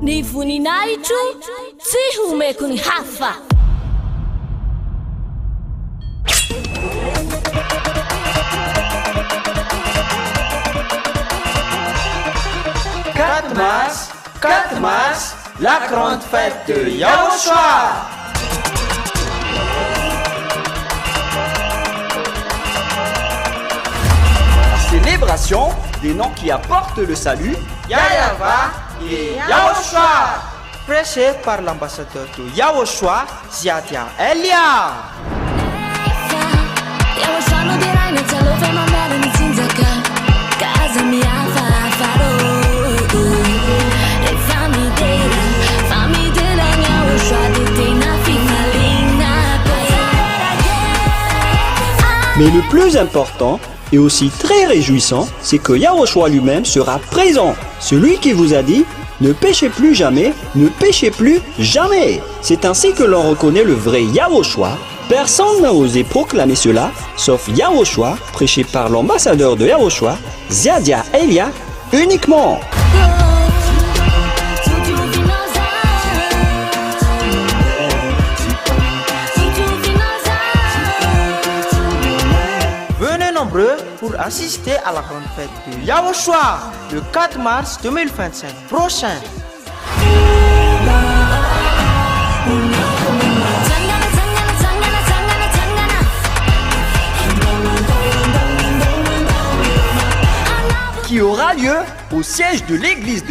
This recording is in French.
Ni voninahitro tsy homeko ny hafa. Quatre mars, la grande fête de Yahushua. Célébration des noms qui apportent le salut, Yahweh et Yahushua. Prêché par l'ambassadeur de Yahushua, Ziadia Elia. Mais le plus important et aussi très réjouissant, c'est que Yahushua lui-même sera présent. Celui qui vous a dit « Ne péchez plus jamais, ne péchez plus jamais ». C'est ainsi que l'on reconnaît le vrai Yahushua. Personne n'a osé proclamer cela, sauf Yahushua, prêché par l'ambassadeur de Yahushua, Ziadia Elia, uniquement. Venez nombreux pour assister à la grande fête de Yahushua le 4 mars 2025 prochain. Qui aura lieu au siège de l'église de